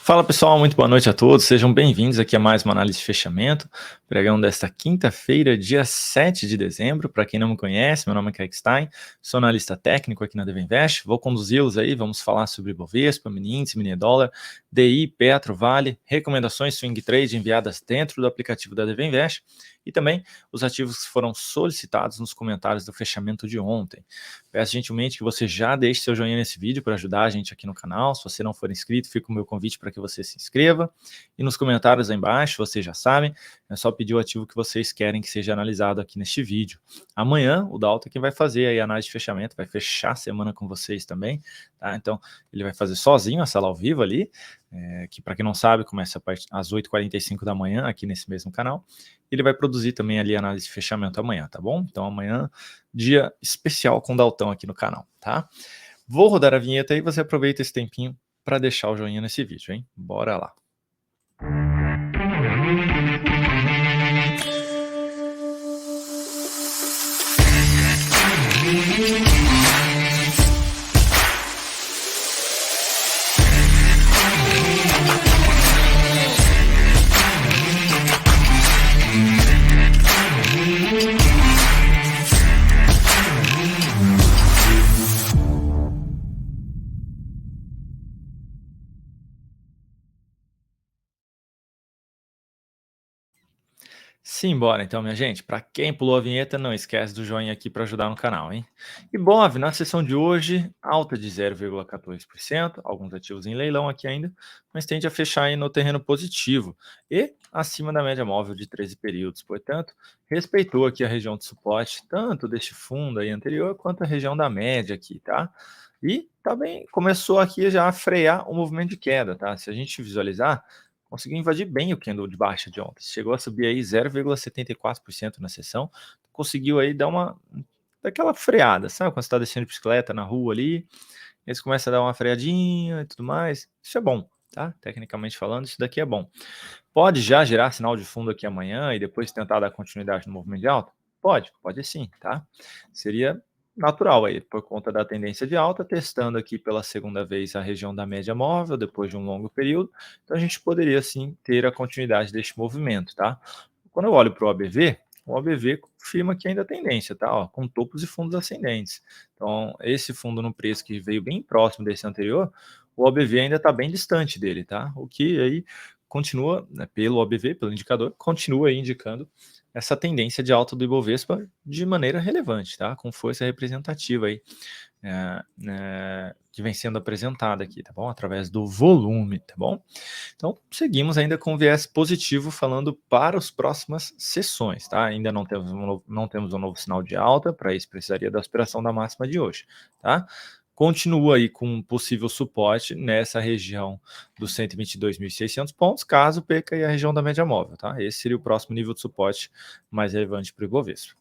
Fala pessoal, muito boa noite a todos, sejam bem-vindos aqui a mais uma análise de fechamento, pregão desta quinta-feira, dia 7 de dezembro. Para quem não me conhece, meu nome é Kaique Stein, sou analista técnico aqui na Devinvest, vou conduzi-los aí, vamos falar sobre Bovespa, mini índice, mini dólar, DI, Petro, Vale, recomendações swing trade enviadas dentro do aplicativo da Devinvest e também os ativos que foram solicitados nos comentários do fechamento de ontem. Peço gentilmente que você já deixe seu joinha nesse vídeo para ajudar a gente aqui no canal. Se você não for inscrito, fica o meu convite para que você se inscreva. E nos comentários aí embaixo, vocês já sabem, é só pedir o ativo que vocês querem que seja analisado aqui neste vídeo. Amanhã, o Dalton que vai fazer aí a análise de fechamento, vai fechar a semana com vocês também, tá? Então, ele vai fazer sozinho a sala ao vivo ali, que para quem não sabe, começa às 8h45 da manhã aqui nesse mesmo canal. Ele vai produzir também ali a análise de fechamento amanhã, tá bom? Então amanhã, dia especial com o Daltão aqui no canal, tá? Vou rodar a vinheta aí, você aproveita esse tempinho para deixar o joinha nesse vídeo, hein? Bora lá! Simbora então, minha gente. Para quem pulou a vinheta, não esquece do joinha aqui para ajudar no canal, hein? E Bov, na sessão de hoje, alta de 0,14%, alguns ativos em leilão aqui ainda, mas tende a fechar aí no terreno positivo e acima da média móvel de 13 períodos. Portanto, respeitou aqui a região de suporte, tanto deste fundo aí anterior, quanto a região da média aqui, tá? E também começou aqui já a frear o movimento de queda, tá? Se a gente visualizar, conseguiu invadir bem o candle de baixa de ontem. Chegou a subir aí 0,74% na sessão. Conseguiu aí dar daquela freada, sabe? Quando você está descendo de bicicleta na rua ali, eles começam a dar uma freadinha e tudo mais. Isso é bom, tá? Tecnicamente falando, isso daqui é bom. Pode já gerar sinal de fundo aqui amanhã e depois tentar dar continuidade no movimento de alta? Pode sim, tá? Seria natural aí, por conta da tendência de alta, testando aqui pela segunda vez a região da média móvel, depois de um longo período, então a gente poderia sim ter a continuidade deste movimento, tá? Quando eu olho para o OBV confirma que ainda a tendência, tá? Ó, com topos e fundos ascendentes. Então, esse fundo no preço que veio bem próximo desse anterior, o OBV ainda está bem distante dele, tá? O que aí continua, né, pelo OBV, pelo indicador, continua aí indicando essa tendência de alta do Ibovespa de maneira relevante, tá? Com força representativa aí, que vem sendo apresentada aqui, tá bom? Através do volume, tá bom? Então, seguimos ainda com viés positivo falando para as próximas sessões, tá? Ainda não temos não temos um novo sinal de alta, para isso precisaria da aspiração da máxima de hoje, tá? Continua aí com um possível suporte nessa região dos 122.600 pontos, caso perca aí a região da média móvel, tá? Esse seria o próximo nível de suporte mais relevante para o Ibovespa.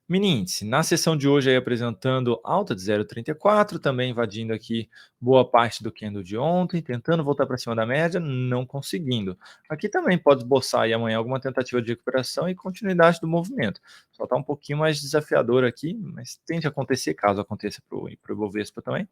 Mini índice, na sessão de hoje aí apresentando alta de 0,34, também invadindo aqui boa parte do candle de ontem, tentando voltar para cima da média, não conseguindo. Aqui também pode esboçar aí amanhã alguma tentativa de recuperação e continuidade do movimento. Só está um pouquinho mais desafiador aqui, mas tende a acontecer, caso aconteça para o Ibovespa também,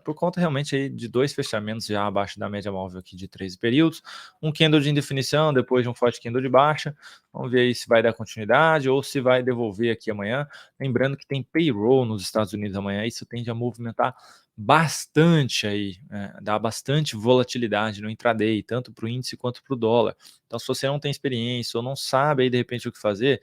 por conta realmente aí de dois fechamentos já abaixo da média móvel aqui de 13 períodos, um candle de indefinição, depois de um forte candle de baixa. Vamos ver aí se vai dar continuidade ou se vai devolver aqui amanhã. Lembrando que tem payroll nos Estados Unidos amanhã, isso tende a movimentar bastante aí, dá bastante volatilidade no intraday, tanto para o índice quanto para o dólar. Então, se você não tem experiência ou não sabe aí de repente o que fazer,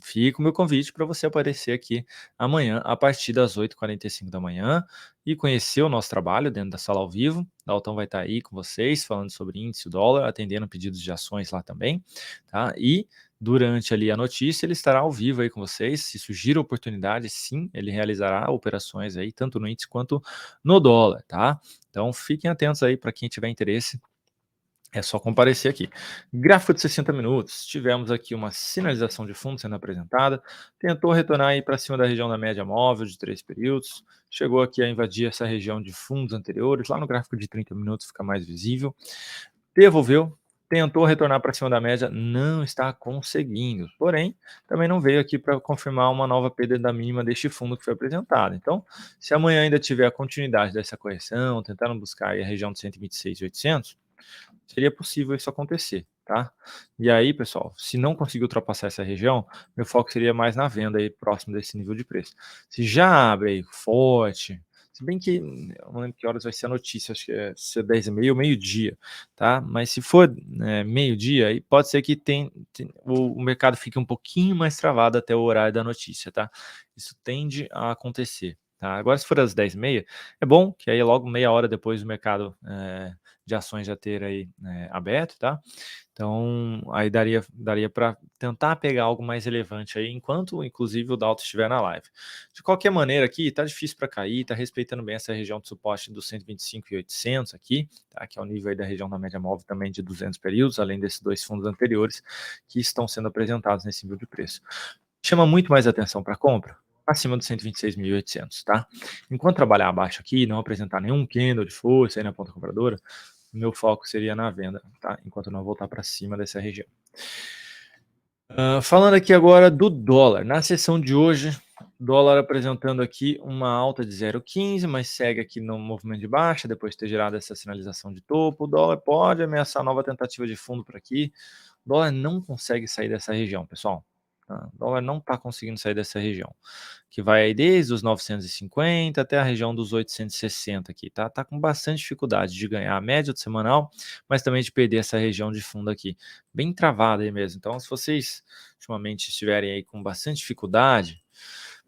fica o meu convite para você aparecer aqui amanhã a partir das 8h45 da manhã e conhecer o nosso trabalho dentro da sala ao vivo. Dalton vai estar aí com vocês falando sobre índice, dólar, atendendo pedidos de ações lá também, tá? E durante ali a notícia ele estará ao vivo aí com vocês. Se surgir oportunidade, sim, ele realizará operações aí tanto no índice quanto no dólar, tá? Então fiquem atentos aí para quem tiver interesse. É só comparecer aqui. Gráfico de 60 minutos. Tivemos aqui uma sinalização de fundo sendo apresentada. Tentou retornar aí para cima da região da média móvel de 3 períodos. Chegou aqui a invadir essa região de fundos anteriores. Lá no gráfico de 30 minutos fica mais visível. Devolveu. Tentou retornar para cima da média. Não está conseguindo. Porém, também não veio aqui para confirmar uma nova perda da mínima deste fundo que foi apresentado. Então, se amanhã ainda tiver a continuidade dessa correção, tentando buscar aí a região de 126.800, Seria possível isso acontecer, tá. E aí, pessoal, se não conseguir ultrapassar essa região, meu foco seria mais na venda aí próximo desse nível de preço. Se já abre aí forte, se bem que eu não lembro que horas vai ser a notícia, acho que se é 10h30 ou meio-dia, tá. Mas se for, meio-dia, aí pode ser que o mercado fique um pouquinho mais travado até o horário da notícia, tá. Isso tende a acontecer, tá. Agora se for às 10h30, é bom que aí logo meia hora depois o mercado, de ações já ter aí, aberto, tá. Então, aí daria para tentar pegar algo mais relevante aí, enquanto inclusive o Dalton estiver na live. De qualquer maneira aqui, tá difícil para cair, tá respeitando bem essa região de suporte dos 125.800 aqui, tá, que é o nível aí da região da média móvel também de 200 períodos, além desses 2 fundos anteriores que estão sendo apresentados nesse nível de preço. Chama muito mais atenção para compra, acima dos 126.800, tá. Enquanto trabalhar abaixo aqui e não apresentar nenhum candle de força aí na ponta compradora, meu foco seria na venda, tá, enquanto não voltar para cima dessa região. Falando aqui agora do dólar, na sessão de hoje, dólar apresentando aqui uma alta de 0,15, mas segue aqui no movimento de baixa, depois de ter gerado essa sinalização de topo. O dólar pode ameaçar nova tentativa de fundo por aqui. O dólar não consegue sair dessa região, pessoal, tá. O dólar não está conseguindo sair dessa região, que vai aí desde os 950 até a região dos 860 aqui, tá. Tá com bastante dificuldade de ganhar a média do semanal, mas também de perder essa região de fundo aqui, bem travada aí mesmo. Então, se vocês ultimamente estiverem aí com bastante dificuldade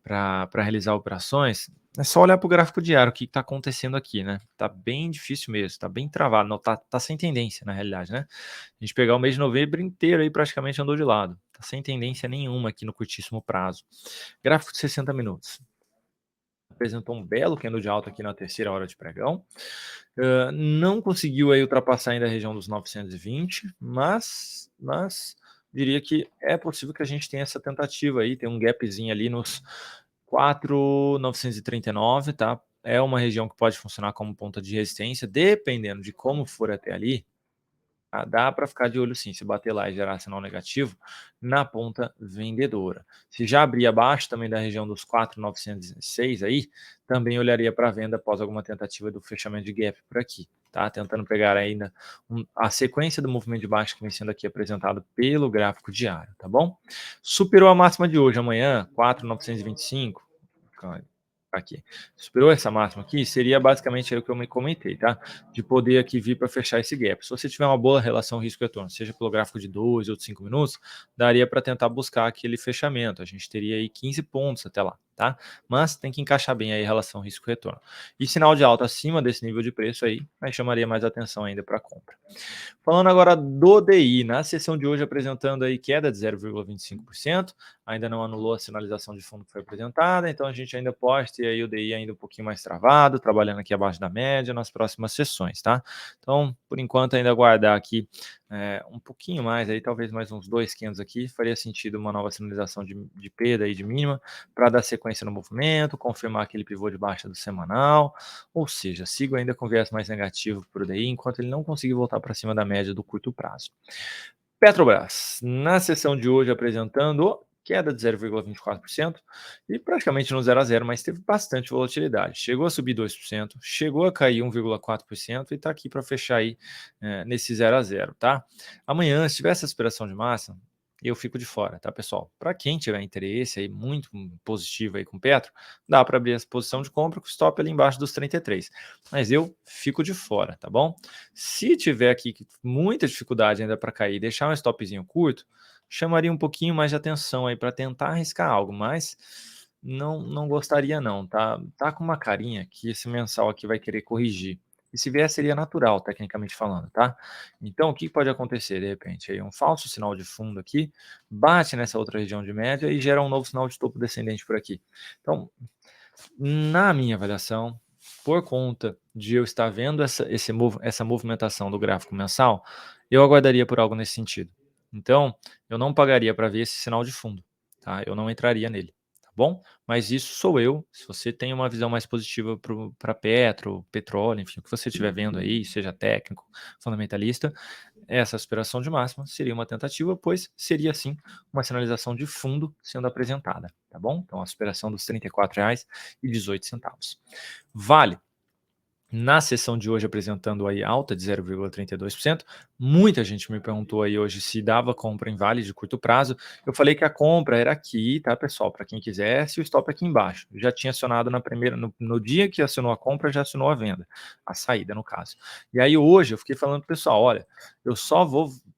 para realizar operações, é só olhar para o gráfico diário, o que está acontecendo aqui, né? Tá bem difícil mesmo, tá bem travado, não tá sem tendência na realidade, né? A gente pegar o mês de novembro inteiro aí praticamente andou de lado, tá sem tendência nenhuma aqui no curtíssimo prazo. Gráfico de 60 minutos. Apresentou um belo candle de alta aqui na terceira hora de pregão. Não conseguiu aí ultrapassar ainda a região dos 920, mas diria que é possível que a gente tenha essa tentativa aí, tem um gapzinho ali nos 4.939, tá. É uma região que pode funcionar como ponta de resistência, dependendo de como for até ali. Dá para ficar de olho sim, se bater lá e gerar sinal negativo, na ponta vendedora. Se já abrir abaixo também da região dos 4.906 aí, também olharia para venda após alguma tentativa do fechamento de gap por aqui, tá? Tentando pegar ainda a sequência do movimento de baixo que vem sendo aqui apresentado pelo gráfico diário, tá bom? Superou a máxima de hoje, amanhã, 4.925, aqui. Superou essa máxima aqui, seria basicamente aí o que eu me comentei, tá? De poder aqui vir para fechar esse gap. Se você tiver uma boa relação risco-retorno, seja pelo gráfico de 2 ou de 5 minutos, daria para tentar buscar aquele fechamento. A gente teria aí 15 pontos até lá, tá? Mas tem que encaixar bem aí a relação risco-retorno. E sinal de alta acima desse nível de preço aí chamaria mais atenção ainda para compra. Falando agora do DI, na sessão de hoje apresentando aí queda de 0,25%, ainda não anulou a sinalização de fundo que foi apresentada, então a gente ainda pode ter aí o DI ainda um pouquinho mais travado, trabalhando aqui abaixo da média nas próximas sessões, tá? Então, por enquanto, ainda aguardar aqui um pouquinho mais, aí talvez mais uns 2 aqui, faria sentido uma nova sinalização de perda aí de mínima, para dar sequência no movimento, confirmar aquele pivô de baixa do semanal, ou seja, sigo ainda com viés mais negativo para o DI, enquanto ele não conseguir voltar para cima da média do curto prazo. Petrobras, na sessão de hoje apresentando queda de 0,24% e praticamente no 0 a 0, mas teve bastante volatilidade. Chegou a subir 2%, chegou a cair 1,4% e está aqui para fechar aí nesse 0 a 0, tá? Amanhã, se tiver essa aspiração de massa, eu fico de fora, tá, pessoal? Para quem tiver interesse aí muito positivo aí com Petro, dá para abrir essa posição de compra com o stop ali embaixo dos 33. Mas eu fico de fora, tá bom? Se tiver aqui muita dificuldade ainda para cair, deixar um stopzinho curto, chamaria um pouquinho mais de atenção aí para tentar arriscar algo, mas não gostaria não, tá? Tá com uma carinha que esse mensal aqui vai querer corrigir. E se vier seria natural, tecnicamente falando, tá? Então o que pode acontecer de repente? Aí um falso sinal de fundo aqui, bate nessa outra região de média e gera um novo sinal de topo descendente por aqui. Então, na minha avaliação, por conta de eu estar vendo essa movimentação do gráfico mensal, eu aguardaria por algo nesse sentido. Então, eu não pagaria para ver esse sinal de fundo, tá? Eu não entraria nele, tá bom? Mas isso sou eu. Se você tem uma visão mais positiva para petróleo, enfim, o que você estiver vendo aí, seja técnico, fundamentalista, essa aspiração de máxima seria uma tentativa, pois seria sim uma sinalização de fundo sendo apresentada, tá bom? Então, a superação dos R$ 34,18. Vale. Na sessão de hoje apresentando aí alta de 0,32%, muita gente me perguntou aí hoje se dava compra em vale de curto prazo. Eu falei que a compra era aqui, tá, pessoal? Para quem quisesse, o stop aqui embaixo. Já tinha acionado na primeira, no dia que acionou a compra, já acionou a venda, a saída no caso. E aí hoje eu fiquei falando pro pessoal, olha, eu só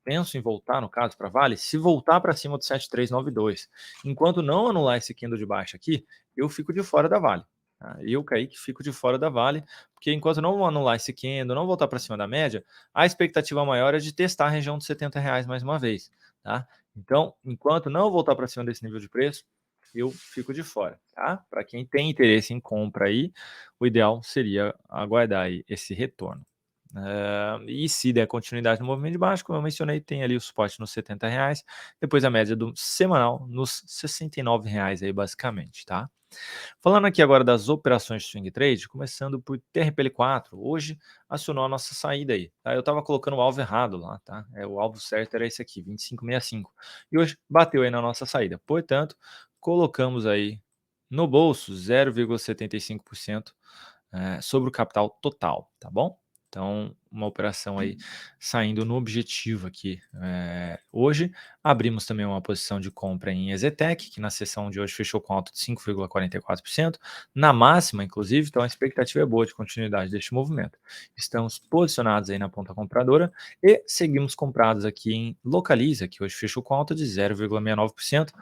penso em voltar no caso para vale se voltar para cima do 7392. Enquanto não anular esse candle de baixa aqui, eu fico de fora da vale. Tá? Eu, Kaique, fico de fora da vale, porque enquanto não anular esse candle, não voltar para cima da média, a expectativa maior é de testar a região dos R$ 70 mais uma vez, tá? Então, enquanto não voltar para cima desse nível de preço, eu fico de fora, tá? Para quem tem interesse em compra aí, o ideal seria aguardar aí esse retorno. E se der continuidade no movimento de baixo, como eu mencionei, tem ali o suporte nos R$ 70, depois a média do semanal nos R$ 69 aí basicamente, tá? Falando aqui agora das operações de swing trade, começando por TRPL4, hoje acionou a nossa saída aí, tá? Eu estava colocando o alvo errado lá, tá? O alvo certo era esse aqui, 25,65. E hoje bateu aí na nossa saída. Portanto, colocamos aí no bolso 0,75% sobre o capital total, tá bom? Então, uma operação aí saindo no objetivo aqui. Hoje, abrimos também uma posição de compra em Exetec, que na sessão de hoje fechou com alta de 5,44%, na máxima, inclusive, então a expectativa é boa de continuidade deste movimento. Estamos posicionados aí na ponta compradora e seguimos comprados aqui em Localiza, que hoje fechou com alta de 0,69%,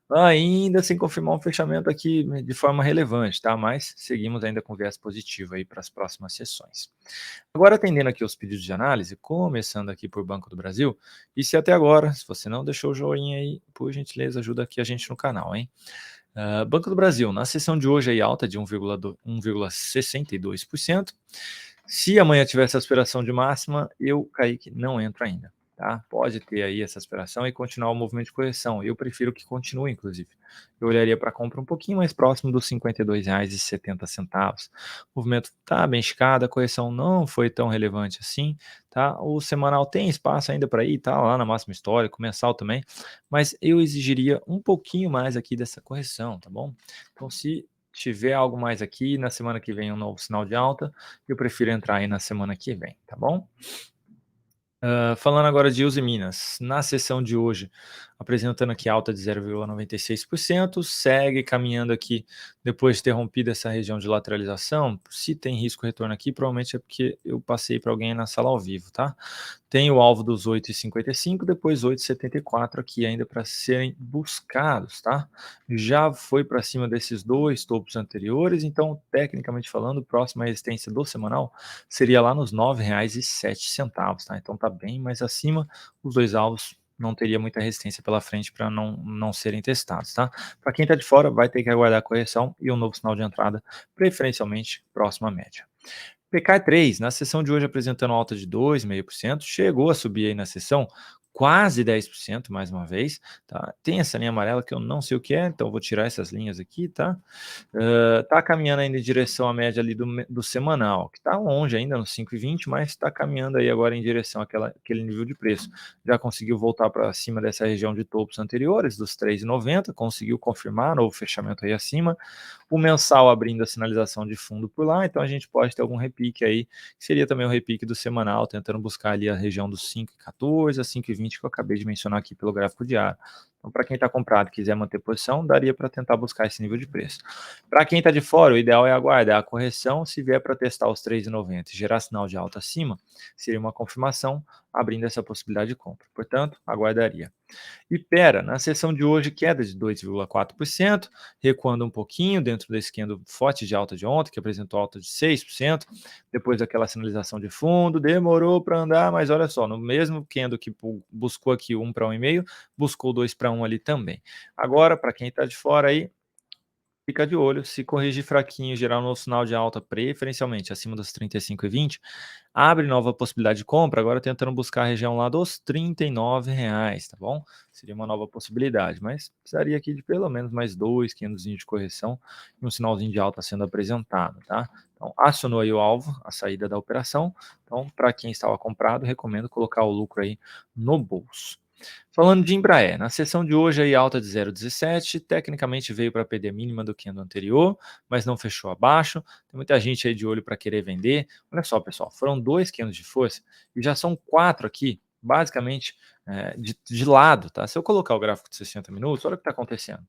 ainda sem confirmar um fechamento aqui de forma relevante, tá? Mas seguimos ainda com viés positivo aí para as próximas sessões. Agora, atendendo aqui os pedidos de análise, começando aqui por Banco do Brasil, e se até agora, se você não deixou o joinha aí, por gentileza, ajuda aqui a gente no canal, hein? Banco do Brasil, na sessão de hoje aí alta de 1,62%. Se amanhã tiver essa aspiração de máxima, eu, Kaique, não entro ainda. Tá? Pode ter aí essa aspiração e continuar o movimento de correção. Eu prefiro que continue, inclusive. Eu olharia para a compra um pouquinho mais próximo dos R$ 52,70. O movimento está bem esticado, a correção não foi tão relevante assim. Tá? O semanal tem espaço ainda para ir, tá lá na máxima histórica, o mensal também, mas eu exigiria um pouquinho mais aqui dessa correção, tá bom? Então, se tiver algo mais aqui, na semana que vem um novo sinal de alta, eu prefiro entrar aí na semana que vem, tá bom? Falando agora de Uzi Minas, na sessão de hoje, apresentando aqui alta de 0,96%, segue caminhando aqui depois de ter rompido essa região de lateralização. Se tem risco retorno aqui, provavelmente é porque eu passei para alguém na sala ao vivo, tá? Tem o alvo dos 8,55, depois 8,74 aqui ainda para serem buscados, tá? Já foi para cima desses dois topos anteriores, então, tecnicamente falando, próxima resistência do semanal seria lá nos R$ 9,07, tá? Então tá bem mais acima, os dois alvos não teria muita resistência pela frente para não serem testados, tá? Para quem está de fora, vai ter que aguardar a correção e um novo sinal de entrada, preferencialmente próximo à média. PK3, na sessão de hoje apresentando alta de 2,5%, chegou a subir aí na sessão quase 10% mais uma vez, tá? Tem essa linha amarela que eu não sei o que é, então vou tirar essas linhas aqui, tá? Tá caminhando ainda em direção à média ali do semanal, que tá longe ainda no 5,20, mas está caminhando aí agora em direção àquele nível de preço. Já conseguiu voltar para cima dessa região de topos anteriores, dos 3,90, conseguiu confirmar novo fechamento aí acima, o mensal abrindo a sinalização de fundo por lá, então a gente pode ter algum repique aí, que seria também o repique do semanal, tentando buscar ali a região dos 5,14 a 5,20 que eu acabei de mencionar aqui pelo gráfico diário. Então, para quem está comprado e quiser manter posição, daria para tentar buscar esse nível de preço. Para quem está de fora, o ideal é aguardar a correção. Se vier para testar os 3,90 e gerar sinal de alta acima, seria uma confirmação, abrindo essa possibilidade de compra. Portanto, aguardaria. Ipera, na sessão de hoje, queda de 2,4%, recuando um pouquinho dentro desse candle forte de alta de ontem, que apresentou alta de 6%, depois daquela sinalização de fundo, demorou para andar, mas olha só, no mesmo candle que buscou aqui 1 para 1,5, buscou 2 para 1 ali também. Agora, para quem está de fora aí, fica de olho, se corrigir fraquinho, gerar um novo sinal de alta, preferencialmente acima dos 35,20, abre nova possibilidade de compra, agora tentando buscar a região lá dos R$ 39, tá bom? Seria uma nova possibilidade, mas precisaria aqui de pelo menos mais 2 candles de correção e um sinalzinho de alta sendo apresentado, tá? Então, acionou aí o alvo, a saída da operação. Então, para quem estava comprado, recomendo colocar o lucro aí no bolso. Falando de Embraer, na sessão de hoje aí alta de 0,17, tecnicamente veio para perder a mínima do candle anterior, mas não fechou abaixo. Tem muita gente aí de olho para querer vender. Olha só, pessoal, foram 2 candles de força e já são 4 aqui, basicamente, de lado, tá? Se eu colocar o gráfico de 60 minutos, olha o que está acontecendo.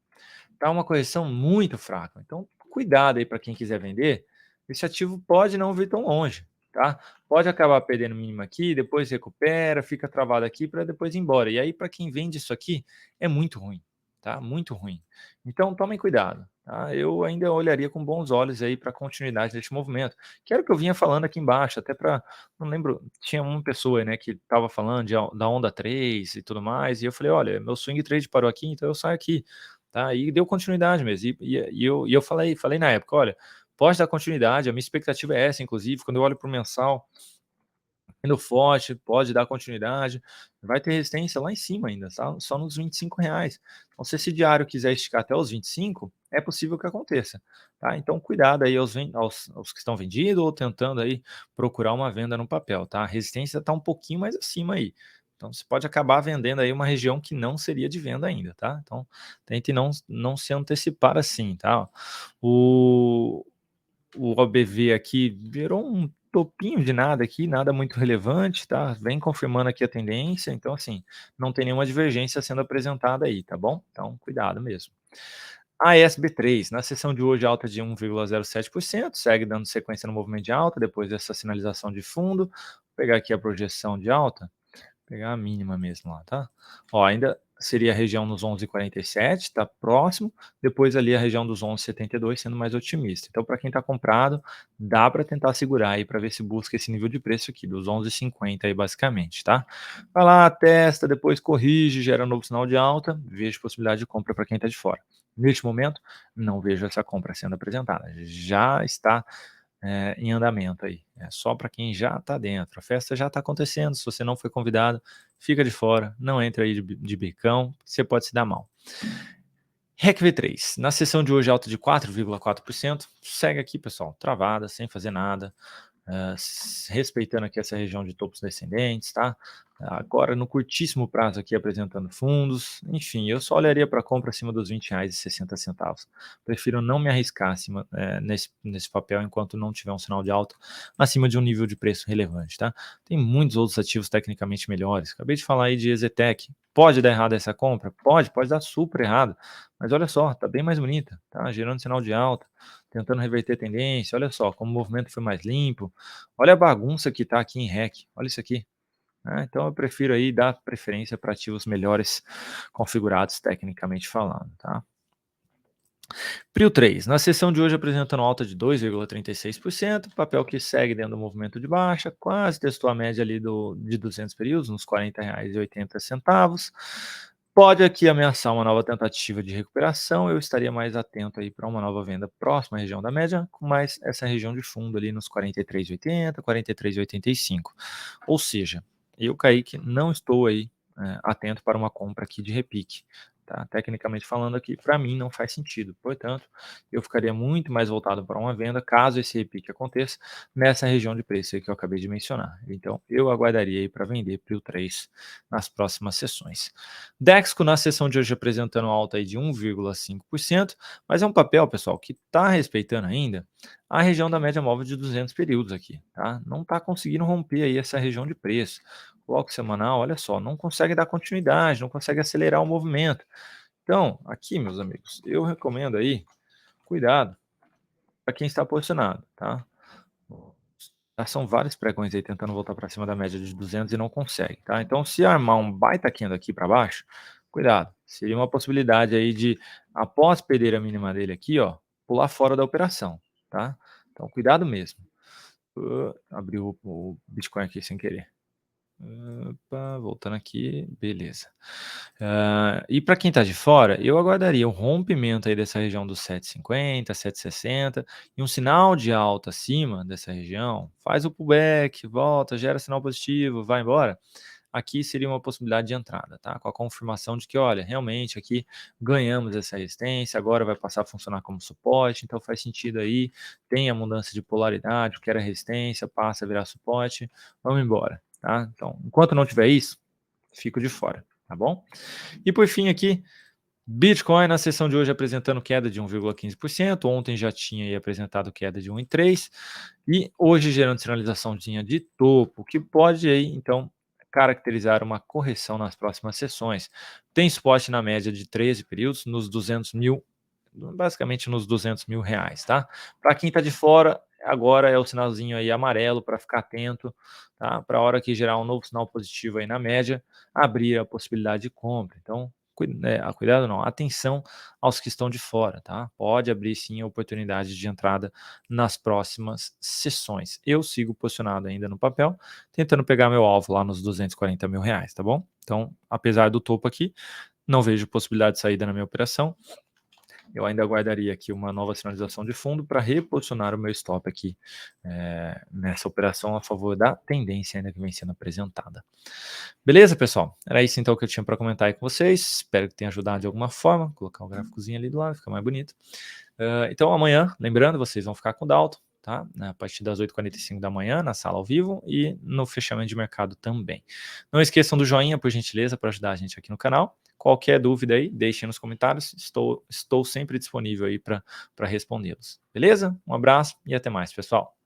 Tá uma correção muito fraca. Então, cuidado aí para quem quiser vender. Esse ativo pode não vir tão longe, tá? Pode acabar perdendo o mínimo aqui, depois recupera, fica travado aqui para depois ir embora. E aí, para quem vende isso aqui, é muito ruim, tá? Muito ruim. Então, tomem cuidado, tá? Eu ainda olharia com bons olhos aí para a continuidade deste movimento. Que era o que eu vinha falando aqui embaixo, até para, não lembro, tinha uma pessoa, né, que estava falando da onda 3 e tudo mais, e eu falei, olha, meu swing trade parou aqui, então eu saio aqui. Tá, e deu continuidade mesmo. E eu falei na época: "Olha, pode dar continuidade, a minha expectativa é essa, inclusive, quando eu olho para o mensal, indo forte, pode dar continuidade, vai ter resistência lá em cima ainda, tá, só nos R$ 25. Então, se esse diário quiser esticar até os 25, é possível que aconteça, tá. Então cuidado aí aos que estão vendidos ou tentando aí procurar uma venda no papel, tá. A resistência está um pouquinho mais acima aí, então você pode acabar vendendo aí uma região que não seria de venda ainda, tá. Então tente não se antecipar assim, tá. O o OBV aqui virou um topinho de nada aqui, nada muito relevante, tá? Vem confirmando aqui a tendência, então assim, não tem nenhuma divergência sendo apresentada aí, tá bom? Então cuidado mesmo. A ESB3, na sessão de hoje alta de 1,07%, segue dando sequência no movimento de alta depois dessa sinalização de fundo. Vou pegar aqui a projeção de alta. Pegar a mínima mesmo lá, tá? Ó, ainda seria a região nos 11,47, tá próximo, depois ali a região dos 11,72 sendo mais otimista. Então para quem tá comprado, dá para tentar segurar aí para ver se busca esse nível de preço aqui, dos 11,50 aí basicamente, tá? Vai lá, testa, depois corrige, gera novo sinal de alta, vejo possibilidade de compra para quem tá de fora. Neste momento, não vejo essa compra sendo apresentada, já está em andamento aí. É só para quem já está dentro. A festa já está acontecendo. Se você não foi convidado, fica de fora. Não entre aí de bicão, você pode se dar mal. REC V3, na sessão de hoje alta de 4,4%, segue aqui, pessoal, travada, sem fazer nada, respeitando aqui essa região de topos descendentes, tá? Agora no curtíssimo prazo aqui apresentando fundos, enfim, eu só olharia para compra acima dos R$ 20,60. Prefiro não me arriscar nesse papel enquanto não tiver um sinal de alta acima de um nível de preço relevante, tá? Tem muitos outros ativos tecnicamente melhores. Acabei de falar aí de EZTEC. Pode dar errado essa compra? Pode dar super errado. Mas olha só, tá bem mais bonita, tá? Gerando sinal de alta, tentando reverter tendência. Olha só como o movimento foi mais limpo. Olha a bagunça que tá aqui em REC. Olha isso aqui. Né? Então eu prefiro aí dar preferência para ativos melhores configurados tecnicamente falando, tá? Prio 3, na sessão de hoje apresentando alta de 2,36%, papel que segue dentro do movimento de baixa, quase testou a média ali de 200 períodos, nos R$ 40,80. Pode aqui ameaçar uma nova tentativa de recuperação, eu estaria mais atento aí para uma nova venda próxima à região da média, com mais essa região de fundo ali nos 43,80, 43,85. Ou seja, eu, Kaique, não estou aí atento para uma compra aqui de repique. Tá? Tecnicamente falando aqui, para mim não faz sentido. Portanto, eu ficaria muito mais voltado para uma venda, caso esse repique aconteça, nessa região de preço aí que eu acabei de mencionar. Então, eu aguardaria aí para vender Prio 3 nas próximas sessões. Dexco na sessão de hoje apresentando alta aí de 1,5%, mas é um papel, pessoal, que está respeitando ainda a região da média móvel de 200 períodos aqui, tá? Não está conseguindo romper aí essa região de preço. Bloco semanal, olha só, não consegue dar continuidade, não consegue acelerar o movimento. Então, aqui, meus amigos, eu recomendo aí cuidado para quem está posicionado, tá? Já são vários pregões aí tentando voltar para cima da média de 200 e não consegue, tá? Então, se armar um baita candle aqui para baixo, cuidado. Seria uma possibilidade aí de, após perder a mínima dele aqui, ó, pular fora da operação, tá? Então, cuidado mesmo. Abriu o Bitcoin aqui sem querer. Opa, voltando aqui, beleza. E para quem está de fora, eu aguardaria um rompimento aí dessa região dos 7,50, 7,60 e um sinal de alta acima dessa região, faz o pullback, volta, gera sinal positivo, vai embora. Aqui seria uma possibilidade de entrada, tá? Com a confirmação de que, olha, realmente aqui ganhamos essa resistência, agora vai passar a funcionar como suporte, então faz sentido aí, tem a mudança de polaridade, o que era resistência passa a virar suporte, vamos embora, tá? Então, enquanto não tiver isso, fico de fora. tá bom? E por fim aqui, Bitcoin na sessão de hoje apresentando queda de 1,15%, ontem já tinha aí apresentado queda de 1,3%, e hoje gerando sinalizaçãozinha de topo, que pode aí então caracterizar uma correção nas próximas sessões. Tem suporte na média de 13 períodos, nos 200 mil, basicamente nos 200 mil reais, tá? Para quem está de fora, agora é o sinalzinho aí amarelo para ficar atento, tá? Para a hora que gerar um novo sinal positivo aí na média, abrir a possibilidade de compra. Então, cuidado não, atenção aos que estão de fora, tá? Pode abrir sim a oportunidade de entrada nas próximas sessões. Eu sigo posicionado ainda no papel, tentando pegar meu alvo lá nos 240 mil reais, tá bom? Então, apesar do topo aqui, não vejo possibilidade de saída na minha operação. Eu ainda aguardaria aqui uma nova sinalização de fundo para reposicionar o meu stop aqui nessa operação a favor da tendência ainda que vem sendo apresentada. Beleza, pessoal? Era isso então que eu tinha para comentar aí com vocês. Espero que tenha ajudado de alguma forma. Vou colocar o gráficozinho ali do lado, fica mais bonito. Então amanhã, lembrando, vocês vão ficar com o Dalton, tá? A partir das 8h45 da manhã, na sala ao vivo e no fechamento de mercado também. Não esqueçam do joinha, por gentileza, para ajudar a gente aqui no canal. Qualquer dúvida aí, deixem nos comentários. Estou sempre disponível aí para respondê-los. Beleza? Um abraço e até mais, pessoal.